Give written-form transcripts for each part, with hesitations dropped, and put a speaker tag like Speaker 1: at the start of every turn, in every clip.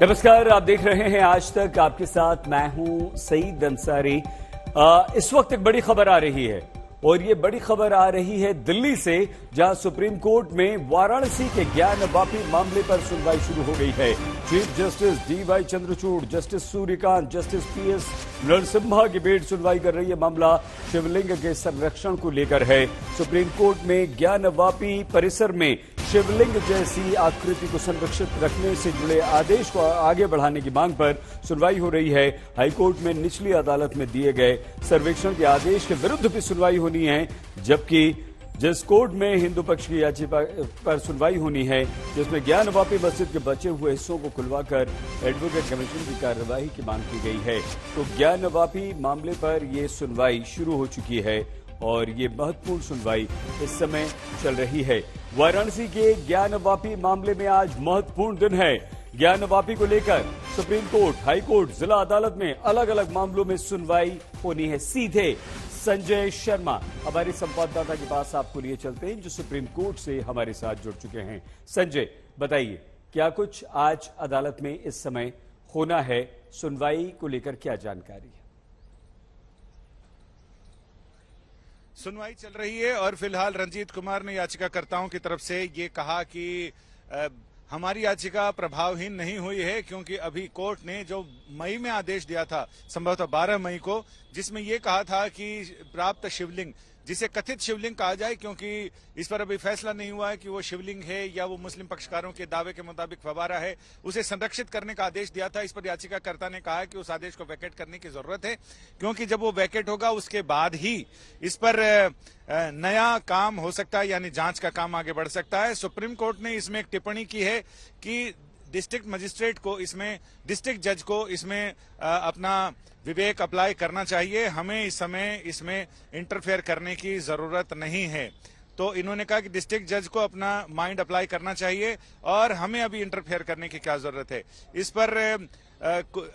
Speaker 1: नमस्कार, आप देख रहे हैं आज तक। आपके साथ मैं हूं सईद अंसारी। इस वक्त एक बड़ी खबर आ रही है और ये बड़ी खबर आ रही है दिल्ली से, जहां सुप्रीम कोर्ट में वाराणसी के ज्ञान वापी मामले पर सुनवाई शुरू हो गई है। Chief justice DY Chandrachud, justice Suryakant, justice PS Narasimha की बेंच सुनवाई कर रही है। मामला शिवलिंग के संरक्षण को लेकर है। सुप्रीम कोर्ट में ज्ञान वापी परिसर में शिवलिंग जैसी आकृति को संरक्षित रखने से जुड़े आदेश को आगे बढ़ाने की मांग पर सुनवाई हो रही है। हाईकोर्ट में निचली अदालत में दिए गए सर्वेक्षण के आदेश के विरुद्ध भी सुनवाई होनी है, जबकि जिस कोर्ट में हिंदू पक्ष की याचिका पर सुनवाई होनी है, जिसमें ज्ञान वापी मस्जिद के बचे हुए हिस्सों को खुलवाकर एडवोकेट कमीशन की कार्यवाही की मांग की गई है। तो ज्ञान वापी मामले पर यह सुनवाई शुरू हो चुकी है और ये महत्वपूर्ण सुनवाई इस समय चल रही है। वाराणसी के ज्ञान वापी मामले में आज महत्वपूर्ण दिन है। ज्ञान वापी को लेकर सुप्रीम कोर्ट, हाई कोर्ट, जिला अदालत में अलग अलग मामलों में सुनवाई होनी है। सीधे संजय शर्मा हमारे संवाददाता के पास आपको लिए चलते हैं, जो सुप्रीम कोर्ट से हमारे साथ जुड़ चुके हैं। संजय, बताइए क्या कुछ आज अदालत में इस समय होना है, सुनवाई को लेकर क्या जानकारी है?
Speaker 2: सुनवाई चल रही है और फिलहाल रंजीत कुमार ने याचिकाकर्ताओं की तरफ से ये कहा कि हमारी याचिका प्रभावहीन नहीं हुई है, क्योंकि अभी कोर्ट ने जो मई में आदेश दिया था, संभवतः 12 मई को, जिसमें यह कहा था कि प्राप्त शिवलिंग, जिसे कथित शिवलिंग कहा जाए क्योंकि इस पर अभी फैसला नहीं हुआ है कि वो शिवलिंग है या वो मुस्लिम पक्षकारों के दावे के मुताबिक फवारा है, उसे संरक्षित करने का आदेश दिया था। इस पर याचिकाकर्ता ने कहा कि उस आदेश को वैकेट करने की जरूरत है, क्योंकि जब वो वैकेट होगा उसके बाद ही इस पर नया काम हो सकता है, यानी जांच का काम आगे बढ़ सकता है। सुप्रीम कोर्ट ने इसमें एक टिप्पणी की है कि डिस्ट्रिक्ट मजिस्ट्रेट को इसमें, डिस्ट्रिक्ट जज को इसमें अपना विवेक अप्लाई करना चाहिए। हमें इस समय इसमें इंटरफेयर करने की जरूरत नहीं है। तो इन्होंने कहा कि डिस्ट्रिक्ट जज को अपना माइंड अप्लाई करना चाहिए और हमें अभी इंटरफेयर करने की क्या जरूरत है। इस पर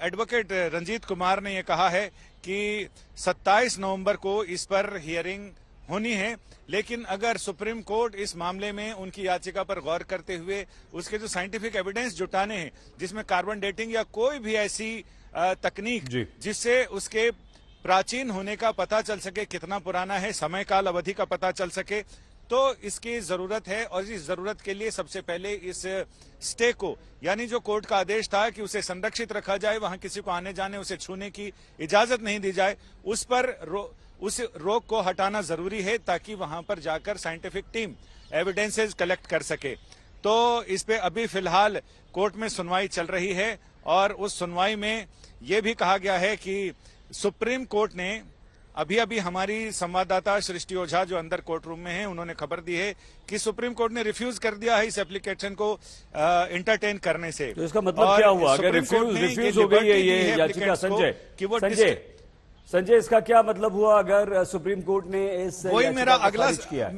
Speaker 2: एडवोकेट रंजीत कुमार ने यह कहा है कि 27 नवंबर को इस पर हियरिंग होनी है, लेकिन अगर सुप्रीम कोर्ट इस मामले में उनकी याचिका पर गौर करते हुए उसके जो साइंटिफिक एविडेंस जुटाने हैं, जिसमें कार्बन डेटिंग या कोई भी ऐसी तकनीक जिससे उसके प्राचीन होने का पता चल सके, कितना पुराना है, समय काल अवधि का पता चल सके, तो इसकी जरूरत है। और इस जरूरत के लिए सबसे पहले इस स्टे को, यानी जो कोर्ट का आदेश था कि उसे संरक्षित रखा जाए, वहां किसी को आने जाने, उसे छूने की इजाजत नहीं दी जाए, उस पर उस रोक को हटाना जरूरी है, ताकि वहां पर जाकर साइंटिफिक टीम एविडेंसेस कलेक्ट कर सके। तो इस पे अभी फिलहाल कोर्ट में सुनवाई चल रही है और उस सुनवाई में यह भी कहा गया है कि सुप्रीम कोर्ट ने अभी हमारी संवाददाता सृष्टि ओझा जो अंदर कोर्ट रूम में है, उन्होंने खबर दी है कि सुप्रीम कोर्ट ने रिफ्यूज कर दिया है इस एप्लीकेशन को एंटरटेन करने से।
Speaker 1: तो इसका मतलब क्या हुआ अगर रिफ्यूज हो गई है ये याचिका? संजय, इसका क्या मतलब हुआ अगर सुप्रीम कोर्ट ने इस
Speaker 2: वही मेरा अगला
Speaker 1: किया?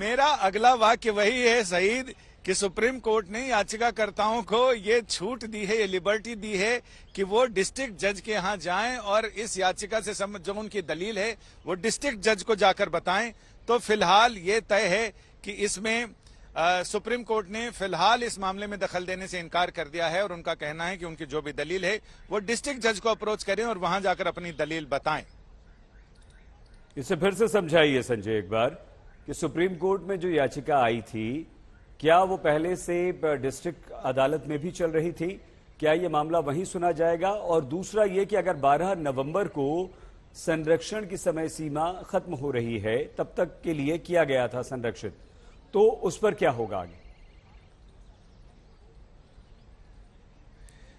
Speaker 2: मेरा अगला वाक्य वही है सईद, कि सुप्रीम कोर्ट ने याचिकाकर्ताओं को ये छूट दी है, ये लिबर्टी दी है कि वो डिस्ट्रिक्ट जज के यहां जाएं और इस याचिका से जो उनकी दलील है वो डिस्ट्रिक्ट जज को जाकर बताएं। तो फिलहाल ये तय है कि इसमें सुप्रीम कोर्ट ने फिलहाल इस मामले में दखल देने से इनकार कर दिया है और उनका कहना है कि उनकी जो भी दलील है वो डिस्ट्रिक्ट जज को अप्रोच करें और वहां जाकर अपनी दलील बताएं।
Speaker 1: इसे फिर से समझाइए संजय एक बार कि सुप्रीम कोर्ट में जो याचिका आई थी, क्या वो पहले से डिस्ट्रिक्ट अदालत में भी चल रही थी? क्या ये मामला वहीं सुना जाएगा? और दूसरा ये कि अगर 12 नवंबर को संरक्षण की समय सीमा खत्म हो रही है, तब तक के लिए किया गया था संरक्षित, तो उस पर क्या होगा आगे?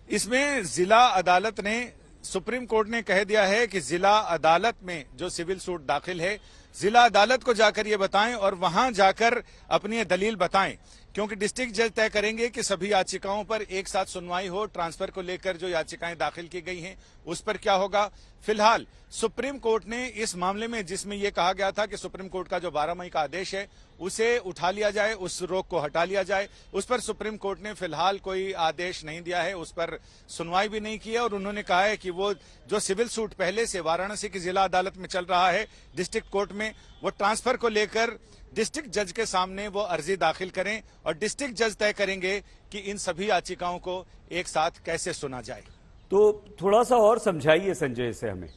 Speaker 2: इसमें जिला अदालत ने, सुप्रीम कोर्ट ने कह दिया है कि जिला अदालत में जो सिविल सूट दाखिल है, जिला अदालत को जाकर ये बताएं और वहां जाकर अपनी दलील बताएं, क्योंकि डिस्ट्रिक्ट जज तय करेंगे कि सभी याचिकाओं पर एक साथ सुनवाई हो। ट्रांसफर को लेकर जो याचिकाएं दाखिल की गई हैं उस पर क्या होगा। फिलहाल सुप्रीम कोर्ट ने इस मामले में, जिसमें यह कहा गया था कि सुप्रीम कोर्ट का जो 12 मई का आदेश है उसे उठा लिया जाए, उस रोक को हटा लिया जाए, उस पर सुप्रीम कोर्ट ने फिलहाल कोई आदेश नहीं दिया है, उस पर सुनवाई भी नहीं की है। और उन्होंने कहा है कि वो जो सिविल सूट पहले से वाराणसी की जिला अदालत में चल रहा है डिस्ट्रिक्ट कोर्ट में, वो ट्रांसफर को लेकर डिस्ट्रिक्ट जज के सामने वो अर्जी दाखिल करें और डिस्ट्रिक्ट जज तय करेंगे कि इन सभी याचिकाओं को एक साथ कैसे सुना जाए।
Speaker 1: तो थोड़ा सा और समझाइए संजय इसे हमें।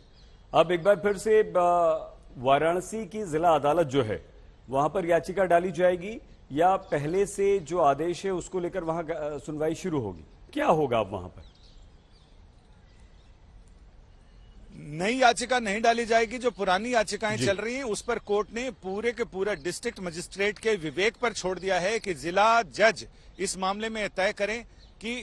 Speaker 1: अब एक बार फिर से वाराणसी की जिला अदालत जो है वहां पर याचिका डाली जाएगी या पहले से जो आदेश है उसको लेकर वहां सुनवाई शुरू होगी, क्या होगा अब वहां पर?
Speaker 2: नई याचिका नहीं डाली जाएगी। जो पुरानी याचिकाएं चल रही हैं उस पर कोर्ट ने पूरे के पूरा डिस्ट्रिक्ट मजिस्ट्रेट के विवेक पर छोड़ दिया है कि जिला जज इस मामले में तय करें कि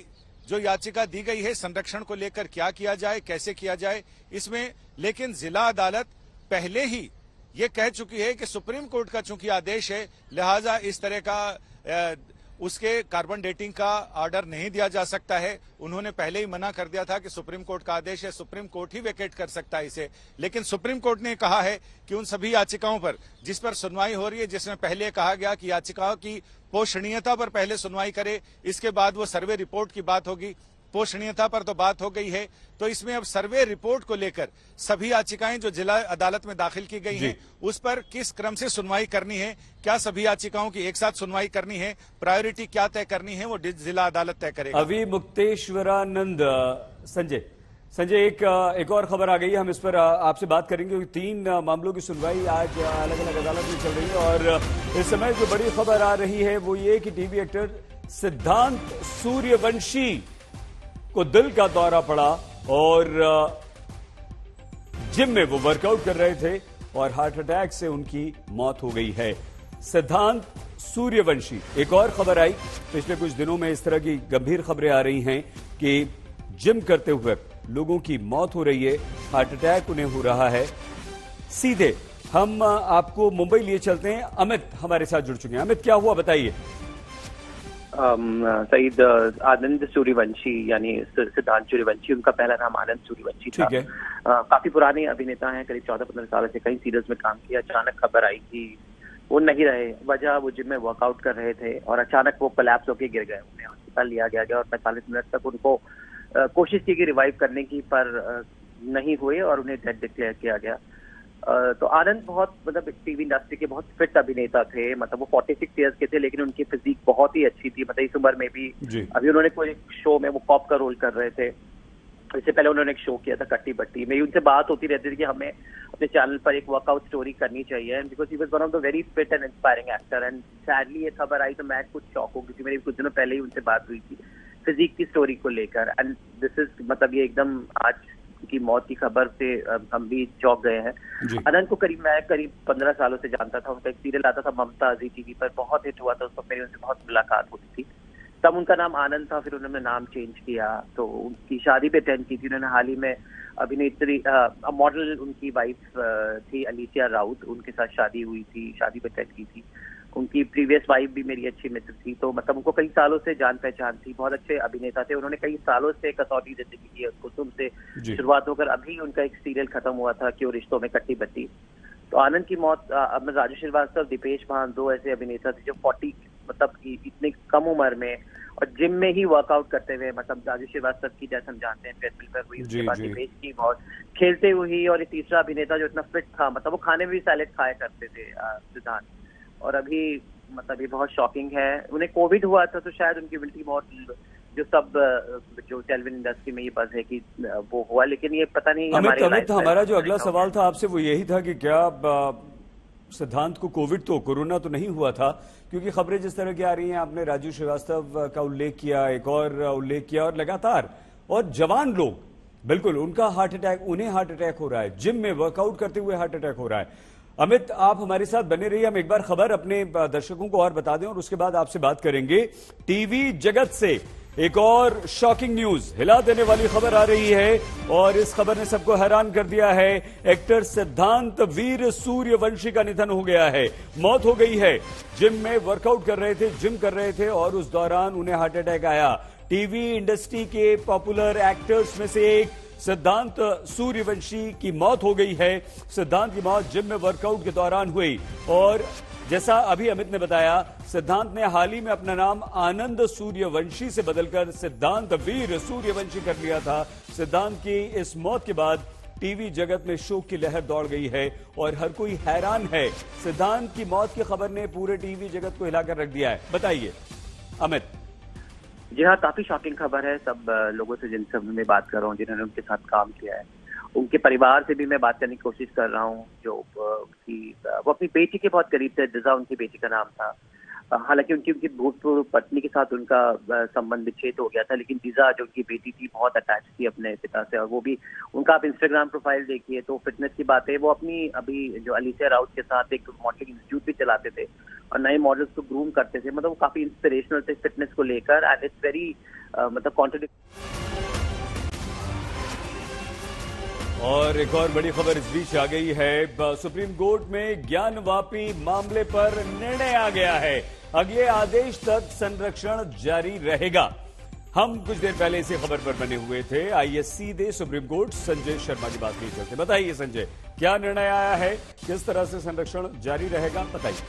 Speaker 2: जो याचिका दी गई है संरक्षण को लेकर क्या किया जाए, कैसे किया जाए इसमें। लेकिन जिला अदालत पहले ही ये कह चुकी है कि सुप्रीम कोर्ट का चूंकि आदेश है लिहाजा इस तरह का उसके कार्बन डेटिंग का ऑर्डर नहीं दिया जा सकता है। उन्होंने पहले ही मना कर दिया था कि सुप्रीम कोर्ट का आदेश है, सुप्रीम कोर्ट ही वेकेट कर सकता है इसे। लेकिन सुप्रीम कोर्ट ने कहा है कि उन सभी याचिकाओं पर जिस पर सुनवाई हो रही है, जिसमें पहले कहा गया कि याचिकाओं की पोषणीयता पर पहले सुनवाई करे, इसके बाद वो सर्वे रिपोर्ट की बात होगी। पोषणीयता पर तो बात हो गई है, तो इसमें अब सर्वे रिपोर्ट को लेकर सभी याचिकाएं जो जिला अदालत में दाखिल की गई हैं उस पर किस क्रम से सुनवाई करनी है, क्या सभी याचिकाओं की एक साथ सुनवाई करनी है, प्रायोरिटी क्या तय करनी है, वो जिला अदालत तय करेगा।
Speaker 1: अभी मुक्तेश्वरानंद संजय एक और खबर आ गई है, हम इस पर आपसे बात करेंगे क्योंकि 3 मामलों की सुनवाई आज अलग अलग अदालत में चल रही है और इस समय जो बड़ी खबर आ रही है वो ये कि टीवी एक्टर सिद्धांत सूर्यवंशी को दिल का दौरा पड़ा और जिम में वो वर्कआउट कर रहे थे और हार्ट अटैक से उनकी मौत हो गई है। सिद्धांत सूर्यवंशी, एक और खबर आई पिछले कुछ दिनों में, इस तरह की गंभीर खबरें आ रही हैं कि जिम करते हुए लोगों की मौत हो रही है, हार्ट अटैक उन्हें हो रहा है। सीधे हम आपको मुंबई लिए चलते हैं, अमित हमारे साथ जुड़ चुके हैं। अमित, क्या हुआ बताइए।
Speaker 3: सईद आनंद सूर्यवंशी यानी सिद्धांत सूर्यवंशी, उनका पहला नाम आनंद सूर्यवंशी था।
Speaker 1: ठीक है।
Speaker 3: काफी पुराने अभिनेता हैं, करीब 14-15 साल से कई सीरियल्स में काम किया। अचानक खबर आई कि वो नहीं रहे। वजह, वो जिम में वर्कआउट कर रहे थे और अचानक वो कोलैप्स होकर गिर गए। उन्हें अस्पताल लिया गया और 45 मिनट तक उनको कोशिश की गई रिवाइव करने की, पर नहीं हुए और उन्हें डेड डिक्लेयर किया गया। तो आनंद बहुत टीवी इंडस्ट्री के बहुत फिट अभिनेता थे। वो 46 ईयर्स के थे लेकिन उनकी फिजिक बहुत ही अच्छी थी। इस उम्र में भी अभी उन्होंने कोई शो में वो कॉप का रोल कर रहे थे। इससे पहले उन्होंने एक शो किया था कट्टी बट्टी में। उनसे बात होती रहती थी कि हमें अपने चैनल पर एक वर्कआउट स्टोरी करनी चाहिए, because he was one of the very fit and inspiring actor. And sadly ये खबर आई तो मैं कुछ शॉक हो गई थी। मेरी कुछ दिनों पहले ही उनसे बात हुई थी फिजिक की स्टोरी को लेकर। एंड दिस इज ये एकदम आज की मौत की खबर से हम भी चौंक गए हैं। अनंत को मैं करीब 15 सालों से जानता था। उनका एक सीरियल आता था ममता अजी टीवी पर, बहुत हिट हुआ था। उस वक्त मेरी उनसे बहुत मुलाकात होती थी। तब उनका नाम आनंद था, फिर उन्होंने नाम चेंज किया। तो उनकी शादी पे अटेंड की थी उन्होंने हाल ही में। अभिनेत्री मॉडल उनकी वाइफ थी अलीसिया राउत, उनके साथ शादी हुई थी, शादी पे अटेंड की थी। उनकी प्रीवियस वाइफ भी मेरी अच्छी मित्र थी। तो उनको कई सालों से जान पहचान थी। बहुत अच्छे अभिनेता थे। उन्होंने कई सालों से कसौटी जिंदगी की है, कुसुम से शुरुआत होकर अभी उनका एक सीरियल खत्म हुआ था क्यों रिश्तों में कट्टी बट्टी। तो आनंद की मौत, राजू श्रीवास्तव, दीपेश भान, 2 ऐसे अभिनेता थे जो 40 इतनी कम उम्र में और जिम में ही वर्कआउट करते हुए, राजू श्रीवास्तव की जैसे हम जानते हैं ट्रेडमिल पर हुई, उसके बाद दीपेश की मौत खेलते हुई। और तीसरा अभिनेता जो इतना फिट था, वो खाने में भी सैलेड खाया करते थे, सिद्धांत। और अभी ये बहुत शॉकिंग है। उन्हें कोविड हुआ था तो शायद उनकी उल्टी मौत जो टेलीविजन इंडस्ट्री में ये बज़ है कि वो हुआ, लेकिन ये पता नहीं।
Speaker 1: अमित, हमारा जो अगला सवाल था आपसे वो यही था कि क्या सिद्धांत को कोरोना तो नहीं हुआ था, क्योंकि खबरें जिस तरह की आ रही हैं, आपने राजू श्रीवास्तव का उल्लेख किया, एक और उल्लेख किया, और लगातार और जवान लोग, बिल्कुल उन्हें हार्ट अटैक हो रहा है, जिम में वर्कआउट करते हुए हार्ट अटैक हो रहा है। अमित, आप हमारे साथ बने रहिए। हम एक बार खबर अपने दर्शकों को और बता दें और उसके बाद आपसे बात करेंगे। टीवी जगत से एक और शॉकिंग न्यूज, हिला देने वाली खबर आ रही है और इस खबर ने सबको हैरान कर दिया है। एक्टर सिद्धांत वीर सूर्यवंशी का निधन हो गया है, मौत हो गई है। जिम में वर्कआउट कर रहे थे, जिम कर रहे थे और उस दौरान उन्हें हार्ट अटैक आया। टीवी इंडस्ट्री के पॉपुलर एक्टर्स में से एक सिद्धांत सूर्यवंशी की मौत हो गई है। सिद्धांत की मौत जिम में वर्कआउट के दौरान हुई और जैसा अभी अमित ने बताया, सिद्धांत ने हाल ही में अपना नाम आनंद सूर्यवंशी से बदलकर सिद्धांत वीर सूर्यवंशी कर लिया था। सिद्धांत की इस मौत के बाद टीवी जगत में शोक की लहर दौड़ गई है और हर कोई हैरान है। सिद्धांत की मौत की खबर ने पूरे टीवी जगत को हिलाकर रख दिया है। बताइए अमित।
Speaker 3: जी हाँ, काफी शॉकिंग खबर है। सब लोगों से जिनसे मैं बात कर रहा हूँ, जिन्होंने उनके साथ काम किया है, उनके परिवार से भी मैं बात करने की कोशिश कर रहा हूँ। जो वो अपनी बेटी के बहुत करीब थे। दिजा उनकी बेटी का नाम था। हालांकि उनकी भूतपूर्व पत्नी के साथ उनका संबंध विच्छेद हो गया था, लेकिन दिजा जो उनकी बेटी थी बहुत अटैच थी अपने पिता से। और वो भी, उनका आप इंस्टाग्राम प्रोफाइल देखिए तो फिटनेस की बात है। वो अपनी अभी जो अलीसिया राउत के साथ एक मॉडलिंग इंस्टीट्यूट भी चलाते थे और नए मॉडल्स को ग्रूम करते थे। मतलब वो काफी इंस्पिरेशनल थे फिटनेस को लेकर। एंड इट्स वेरी मतलब कॉन्ट्रडिक्ट।
Speaker 1: और एक और बड़ी खबर इस बीच आ गई है। सुप्रीम कोर्ट में ज्ञानवापी मामले पर निर्णय आ गया है। अगले आदेश तक संरक्षण जारी रहेगा। हम कुछ देर पहले इसी खबर पर बने हुए थे। आइए सीधे सुप्रीम कोर्ट संजय शर्मा की बात नहीं चलते। बताइए संजय, क्या निर्णय आया है, किस तरह से संरक्षण जारी रहेगा, बताइए।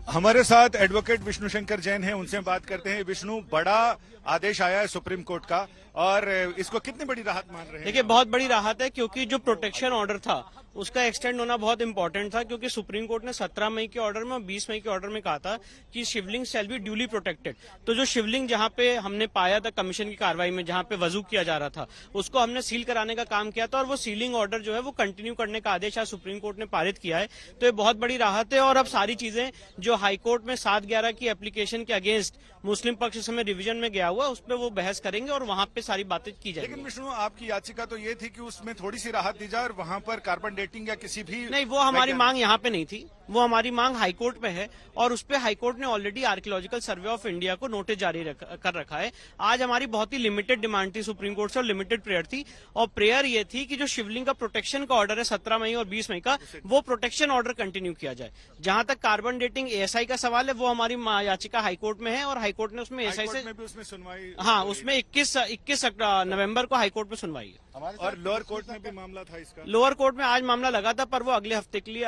Speaker 2: हमारे साथ एडवोकेट विष्णु शंकर जैन हैं, उनसे बात करते हैं। विष्णु, बड़ा आदेश आया है सुप्रीम कोर्ट का और इसको कितनी बड़ी राहत मान रहे हैं?
Speaker 4: देखिए, बहुत बड़ी राहत है क्योंकि जो प्रोटेक्शन ऑर्डर था उसका एक्सटेंड होना बहुत इंपॉर्टेंट था, क्योंकि सुप्रीम कोर्ट ने 17 मई के ऑर्डर में और 20 मई के ऑर्डर में कहा था कि शिवलिंग शैल बी ड्यूली प्रोटेक्टेड। तो जो शिवलिंग जहां पे हमने पाया था कमीशन की कार्रवाई में, जहां पे वजू किया जा रहा था, उसको हमने सील कराने का काम किया था और वो सीलिंग ऑर्डर जो है वो कंटिन्यू करने का आदेश आज सुप्रीम कोर्ट ने पारित किया है। तो ये बहुत बड़ी राहत है और अब सारी चीजें जो हाईकोर्ट में 7/11 की एप्लीकेशन के अगेंस्ट मुस्लिम पक्ष समय रिवीजन में गया हुआ, उस पर वो बहस करेंगे और वहां पे सारी बातें की जाएगी।
Speaker 2: लेकिन विष्णु, आपकी याचिका तो ये थी कि उसमें थोड़ी सी राहत दी जाए और वहां पर कार्बन डेटिंग या किसी भी
Speaker 4: नहीं, वो हमारी मांग यहाँ पे नहीं थी। वो हमारी मांग हाईकोर्ट में है और उस पे हाईकोर्ट ने already archaeological survey of India को नोटिस जारी कर रखा है। आज हमारी बहुत ही लिमिटेड डिमांड थी सुप्रीम कोर्ट से और लिमिटेड प्रेयर थी। और प्रेयर ये थी कि जो शिवलिंग का प्रोटेक्शन का ऑर्डर है 17 मई और 20 मई का, वो प्रोटेक्शन ऑर्डर कंटिन्यू किया जाए। जहां तक कार्बन डेटिंग एएसआई का सवाल है, वो हमारी याचिका हाईकोर्ट में है और हाईकोर्ट ने उसमें एएसआई से
Speaker 2: उसमें सुनवाई,
Speaker 4: हाँ, उसमें 21 नवंबर को हाईकोर्ट में सुनवाई है।
Speaker 2: और लोअर कोर्ट में भी मामला था इसका।
Speaker 4: लोअर कोर्ट में आज मामला लगा था, पर वो अगले हफ्ते के लिए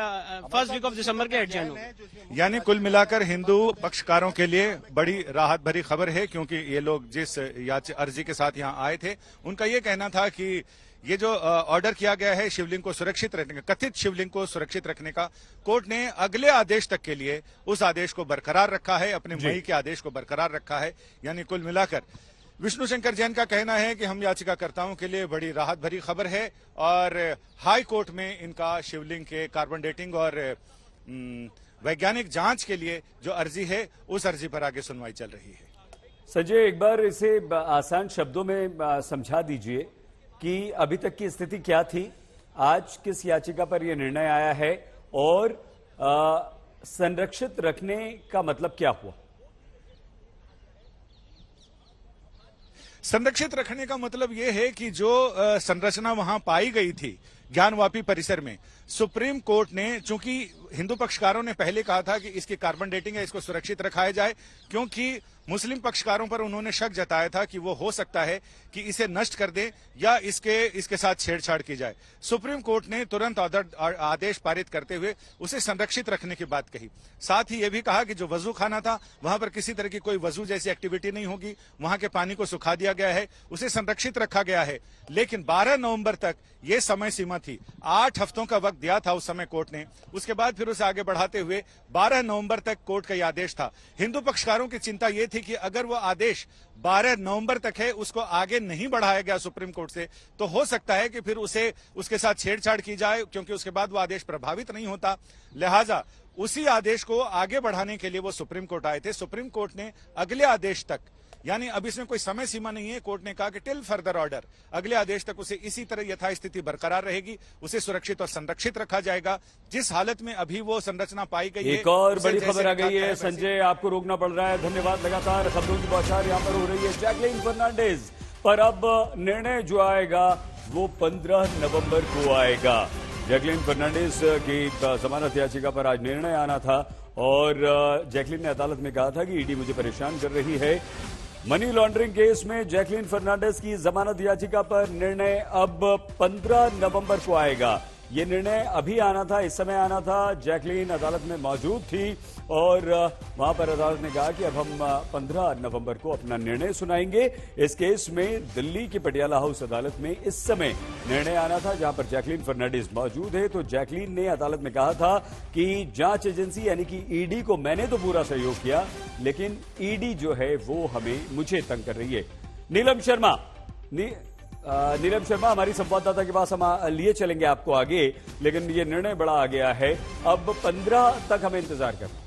Speaker 4: फर्स्ट वीक ऑफ दिसंबर के एडजर्न होगा।
Speaker 2: यानी कुल मिलाकर हिंदू पक्षकारों के लिए बड़ी राहत भरी खबर है, क्योंकि ये लोग जिस अर्जी के साथ यहाँ आए थे, उनका ये कहना था कि ये जो ऑर्डर किया गया है शिवलिंग को सुरक्षित रखने का, कथित शिवलिंग को सुरक्षित रखने का, कोर्ट ने अगले आदेश तक के लिए उस आदेश को बरकरार रखा है, अपने मई के आदेश को बरकरार रखा है। यानी कुल मिलाकर विष्णु शंकर जैन का कहना है कि हम याचिकाकर्ताओं के लिए बड़ी राहत भरी खबर है और हाई कोर्ट में इनका शिवलिंग के कार्बन डेटिंग और वैज्ञानिक जांच के लिए जो अर्जी है, उस अर्जी पर आगे सुनवाई चल रही है।
Speaker 1: संजय, एक बार इसे आसान शब्दों में समझा दीजिए कि अभी तक की स्थिति क्या थी, आज किस याचिका पर यह निर्णय आया है और संरक्षित रखने का मतलब क्या हुआ?
Speaker 2: संरक्षित रखने का मतलब यह है कि जो संरचना वहां पाई गई थी ज्ञानवापी परिसर में, सुप्रीम कोर्ट ने, चूंकि हिंदू पक्षकारों ने पहले कहा था कि इसकी कार्बन डेटिंग है, इसको सुरक्षित रखा जाए, क्योंकि मुस्लिम पक्षकारों पर उन्होंने शक जताया था कि वो हो सकता है कि इसे नष्ट कर दें या इसके साथ छेड़छाड़ की जाए। सुप्रीम कोर्ट ने तुरंत आदेश पारित करते हुए उसे संरक्षित रखने की बात कही। साथ ही यह भी कहा कि जो वजू खाना था, वहां पर किसी तरह की कोई वजू जैसी एक्टिविटी नहीं होगी, वहां के पानी को सुखा दिया गया है, उसे संरक्षित रखा गया है। लेकिन 12 नवंबर तक यह समय सीमा थी, 8 हफ्तों का वक्त दिया था उस समय कोर्ट ने। उसके बाद फिर उसे आगे बढ़ाते हुए 12 नवंबर तक कोर्ट का यह आदेश था। हिंदू पक्षकारों की चिंता यह थी कि अगर वो आदेश 12 नवंबर तक है, उसको आगे नहीं बढ़ाया गया सुप्रीम कोर्ट से, तो हो सकता है कि फिर उसके साथ छेड़छाड़ की जाए, क्योंकि उसके बाद वो आदेश प्रभावित नहीं होता। लिहाजा उसी आदेश को आगे बढ़ाने के लिए वो सुप्रीम कोर्ट आए थे। सुप्रीम कोर्ट ने अगले आदेश तक, यानी अब इसमें कोई समय सीमा नहीं है, कोर्ट ने कहा कि टिल फर्दर ऑर्डर, अगले आदेश तक उसे इसी तरह यथास्थिति बरकरार रहेगी, उसे सुरक्षित और संरक्षित रखा जाएगा जिस हालत में अभी वो संरचना पाई गई है।
Speaker 1: एक और बड़ी खबर आ गई है संजय, आपको रोकना पड़ रहा है, धन्यवाद। लगातार खबरों की बौछार यहां पर हो रही है जैकलीन फर्नांडिस पर। अब निर्णय जो आएगा वो 15 नवंबर को आएगा। जैकलीन फर्नांडिस की जमानत याचिका पर आज निर्णय आना था और जैकलीन ने अदालत में कहा था कि ईडी मुझे परेशान कर रही है। मनी लॉन्ड्रिंग केस में जैकलीन फर्नांडिस की जमानत याचिका पर निर्णय अब 15 नवंबर को आएगा। ये निर्णय अभी आना था, इस समय आना था। जैकलीन अदालत में मौजूद थी और वहां पर अदालत ने कहा कि अब हम 15 नवंबर को अपना निर्णय सुनाएंगे। इस केस में दिल्ली की पटियाला हाउस अदालत में इस समय निर्णय आना था, जहां पर जैकलीन फर्नांडिस मौजूद है। तो जैकलीन ने अदालत में कहा था कि जांच एजेंसी यानी कि ईडी को मैंने तो पूरा सहयोग किया, लेकिन ईडी जो है वो मुझे तंग कर रही है। नीलम शर्मा हमारी संवाददाता के पास हम लिए चलेंगे आपको आगे, लेकिन ये निर्णय बड़ा आ गया है। अब 15 तक हमें इंतजार करना।